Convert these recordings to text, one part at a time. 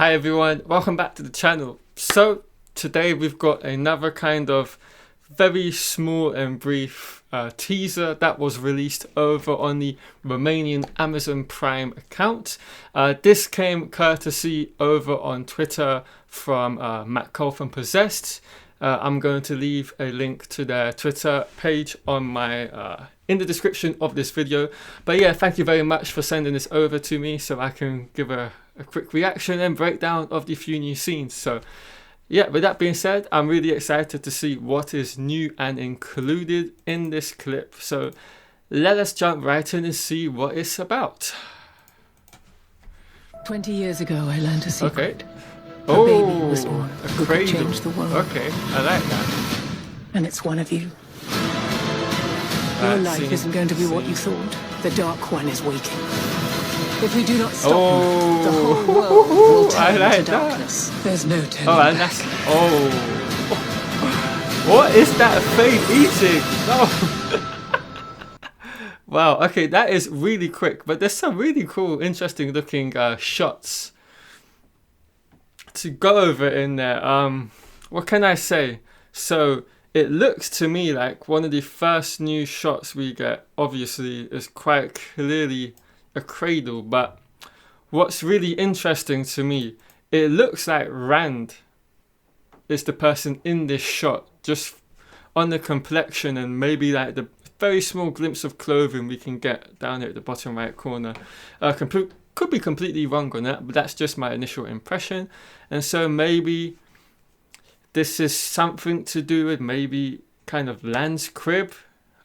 Hi everyone, welcome back to the channel. So today we've got another kind of very small and brief teaser that was released over on the Romanian Amazon Prime account. This came courtesy over on Twitter from Matt Cole from Possessed. I'm going to leave a link to their Twitter page on my in the description of this video. But yeah, thank you very much for sending this over to me so I can give a quick reaction and breakdown of the few new scenes. So yeah, with that being said, I'm really excited to see what is new and included in this clip. So let us jump right in and see what it's about. 20 years ago, I learned a secret. Okay. A baby was born a who could cradle. change the world. Okay, I like that. And it's one of you. Your life isn't going to be what you thought. The Dark One is waking. If we do not stop him, the whole world will turn into darkness. There's no turning back. That's... What is that fade eating? No. Wow, okay, that is really quick. But there's some really cool, interesting looking shots to go over in there. What can I say? So it looks to me like one of the first new shots we get, obviously, is quite clearly a cradle. But what's really interesting to me, it looks like RAND is the person in this shot, just on the complexion and maybe like the very small glimpse of clothing we can get down here at the bottom right corner. Could be completely wrong on that, but that's just my initial impression. And so maybe this is something to do with maybe kind of Land's crib.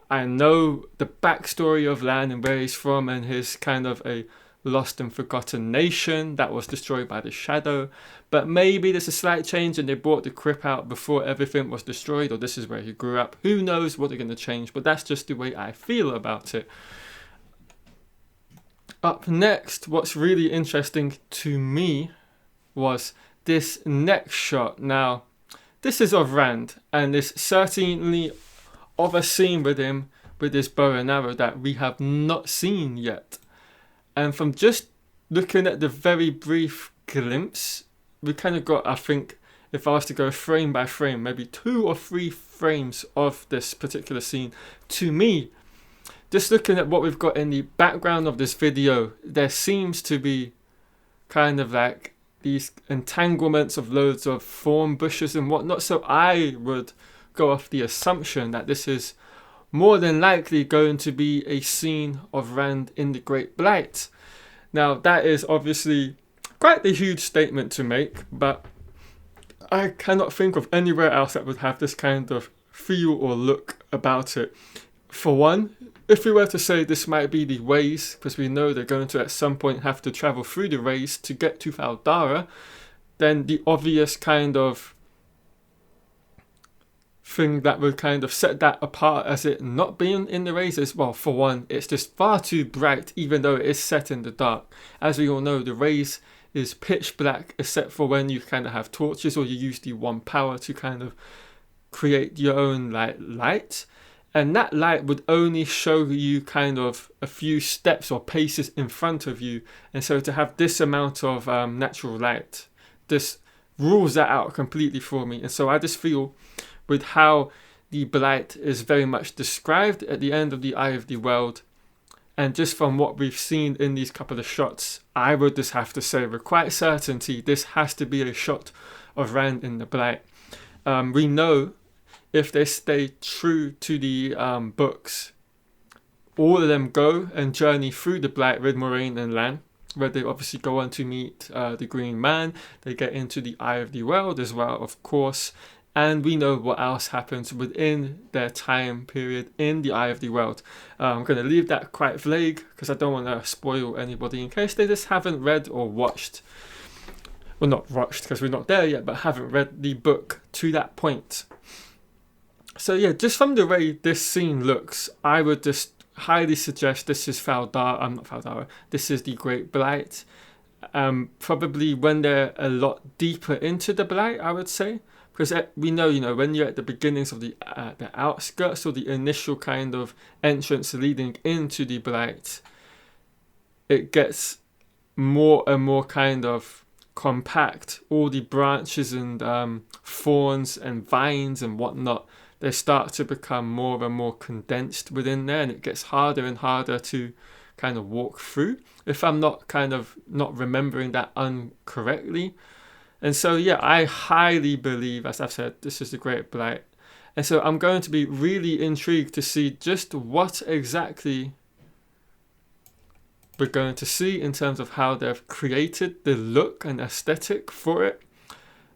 I know the backstory of Land and where he's from, and his kind of a lost and forgotten nation that was destroyed by the shadow. But maybe there's a slight change and they brought the crypt out before everything was destroyed, or this is where he grew up. Who knows what they're going to change, but that's just the way I feel about it. Up next, what's really interesting to me was this next shot. Now, this is of RAND, and it's certainly of a scene with him with his bow and arrow that we have not seen yet. And from just looking at the very brief glimpse, we kind of got, I think, if I was to go frame by frame, maybe 2 or 3 frames of this particular scene. To me, just looking at what we've got in the background of this video, there seems to be kind of like these entanglements of loads of thorn bushes and whatnot. So I would go off the assumption that this is more than likely going to be a scene of RAND in the Great Blight. Now that is obviously quite a huge statement to make, but I cannot think of anywhere else that would have this kind of feel or look about it. For one, if we were to say this might be the ways, because we know they're going to at some point have to travel through the ways to get to Valdara, then the obvious kind of thing that would kind of set that apart as it not being in the rays is, well, for one, it's just far too bright even though it is set in the dark. As we all know, the rays is pitch black except for when you kind of have torches or you use the one power to kind of create your own light. And that light would only show you kind of a few steps or paces in front of you. And so to have this amount of natural light, this rules that out completely for me. And so I just feel with how the Blight is very much described at the end of the Eye of the World, and just from what we've seen in these couple of shots, I would just have to say with quite certainty this has to be a shot of RAND in the Blight. We know if they stay true to the books, all of them go and journey through the Blight with Moraine and Lan, where they obviously go on to meet the Green Man. They get into the Eye of the World as well, of course, and we know what else happens within their time period in the Eye of the World. I'm going to leave that quite vague because I don't want to spoil anybody in case they just haven't read or watched, well, not watched because we're not there yet, but haven't read the book to that point. So yeah, just from the way this scene looks, I would just highly suggest this is not Valdara, this is the Great Blight. Probably when they're a lot deeper into the Blight, I would say. Because we know, when you're at the beginnings of the outskirts or the initial kind of entrance leading into the Blight, it gets more and more kind of compact. All the branches and thorns and vines and whatnot, they start to become more and more condensed within there, and it gets harder and harder to kind of walk through, if I'm not remembering that incorrectly. And so yeah, I highly believe, as I've said, this is the Great Blight. And so I'm going to be really intrigued to see just what exactly we're going to see in terms of how they've created the look and aesthetic for it.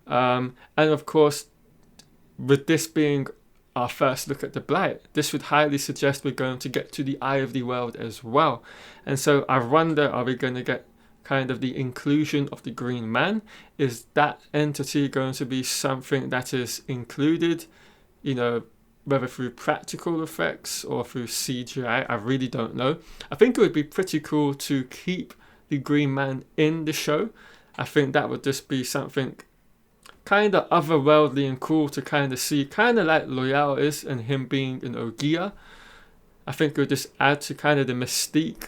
And of course, with this being our first look at the Blight, this would highly suggest we're going to get to the Eye of the World as well. And so I wonder, are we going to get kind of the inclusion of the Green Man? Is that entity going to be something that is included, you know, whether through practical effects or through CGI? I really don't know. I think it would be pretty cool to keep the Green Man in the show. I think that would just be something kind of otherworldly and cool to kind of see, kind of like Loyal is, and him being an Ogia. I think it would just add to kind of the mystique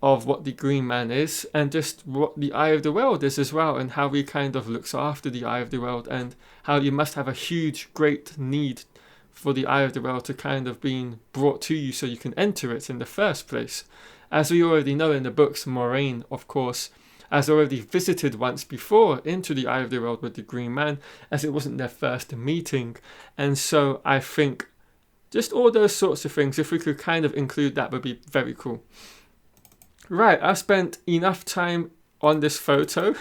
of what the Green Man is, and just what the Eye of the World is as well, and how he kind of looks after the Eye of the World, and how you must have a huge, great need for the Eye of the World to kind of being brought to you so you can enter it in the first place. As we already know in the books, Moraine, of course, has already visited once before into the Eye of the World with the Green Man, as it wasn't their first meeting. And so I think just all those sorts of things, if we could kind of include that, would be very cool. Right, I've spent enough time on this photo.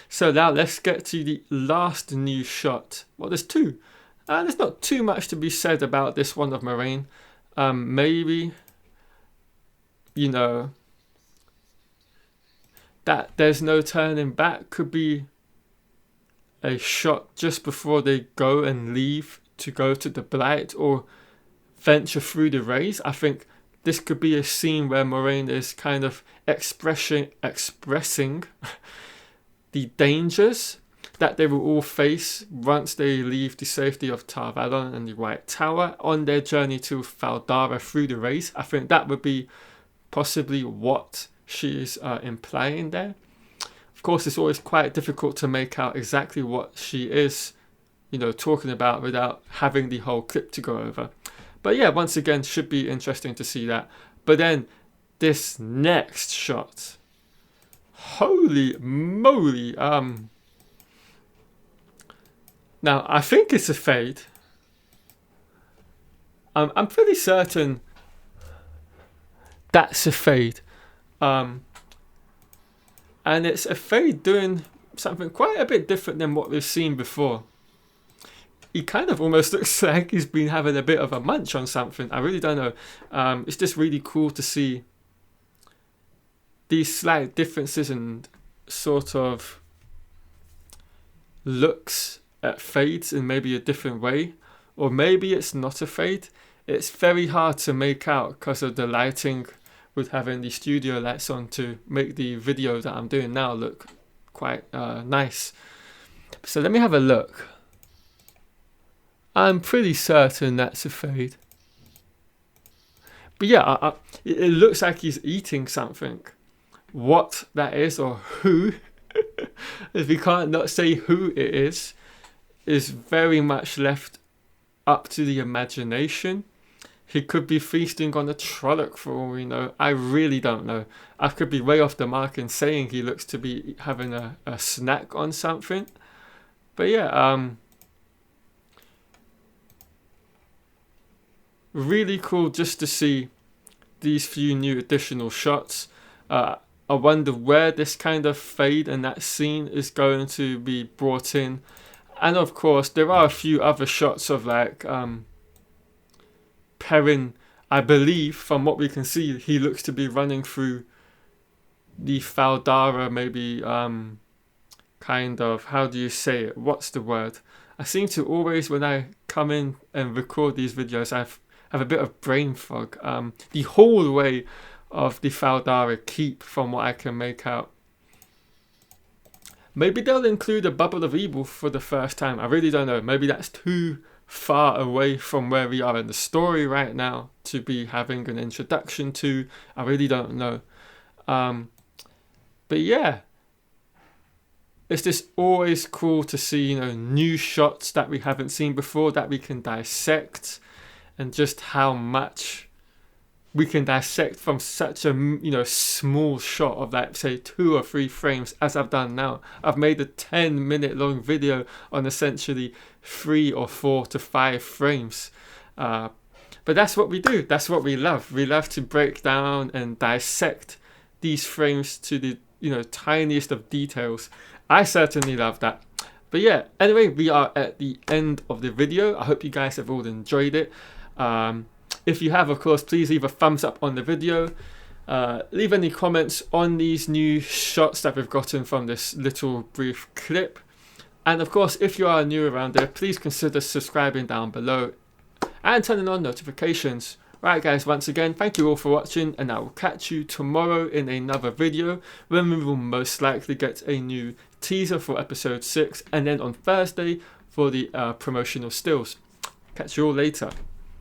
So now let's get to the last new shot. Well, there's two. There's not too much to be said about this one of Moraine. Maybe, you know, that there's no turning back could be a shot just before they go and leave to go to the Blight or venture through the rays. I think this could be a scene where Moraine is kind of expressing the dangers that they will all face once they leave the safety of Tar Valon and the White Tower on their journey to Faldara through the race. I think that would be possibly what she is implying there. Of course, it's always quite difficult to make out exactly what she is, you know, talking about without having the whole clip to go over. But yeah, once again, should be interesting to see that. But then this next shot, holy moly! Now I think it's a fade. I'm pretty certain that's a fade. And it's a fade doing something quite a bit different than what we've seen before. He kind of almost looks like he's been having a bit of a munch on something. I really don't know. It's just really cool to see these slight differences and sort of looks at fades in maybe a different way. Or maybe it's not a fade. It's very hard to make out because of the lighting with having the studio lights on to make the video that I'm doing now look quite nice. So let me have a look. I'm pretty certain that's a fade. But yeah, it looks like he's eating something. What that is or who, if we can't not say who it is very much left up to the imagination. He could be feasting on a Trolloc for all we know. I really don't know. I could be way off the mark in saying he looks to be having a snack on something. But yeah, really cool just to see these few new additional shots. I wonder where this kind of fade and that scene is going to be brought in. And of course, there are a few other shots of like Perrin. I believe from what we can see, he looks to be running through the Faldara, maybe kind of, how do you say it? What's the word? I seem to always, when I come in and record these videos, I have a bit of brain fog. The hallway of the Faldara Keep, from what I can make out. Maybe they'll include a Bubble of Evil for the first time. I really don't know. Maybe that's too far away from where we are in the story right now to be having an introduction to. I really don't know. But yeah, it's just always cool to see, you know, new shots that we haven't seen before, that we can dissect, and just how much we can dissect from such a, you know, small shot of like, say, 2 or 3 frames, as I've done now. I've made a 10-minute long video on essentially 3 or 4 to 5 frames. But that's what we do. That's what we love. We love to break down and dissect these frames to the, you know, tiniest of details. I certainly love that. But yeah, anyway, we are at the end of the video. I hope you guys have all enjoyed it. If you have, of course, please leave a thumbs up on the video. Leave any comments on these new shots that we've gotten from this little brief clip. And of course, if you are new around there, please consider subscribing down below and turning on notifications. Right guys, once again, thank you all for watching, and I will catch you tomorrow in another video when we will most likely get a new teaser for episode 6, and then on Thursday for the promotional stills. Catch you all later.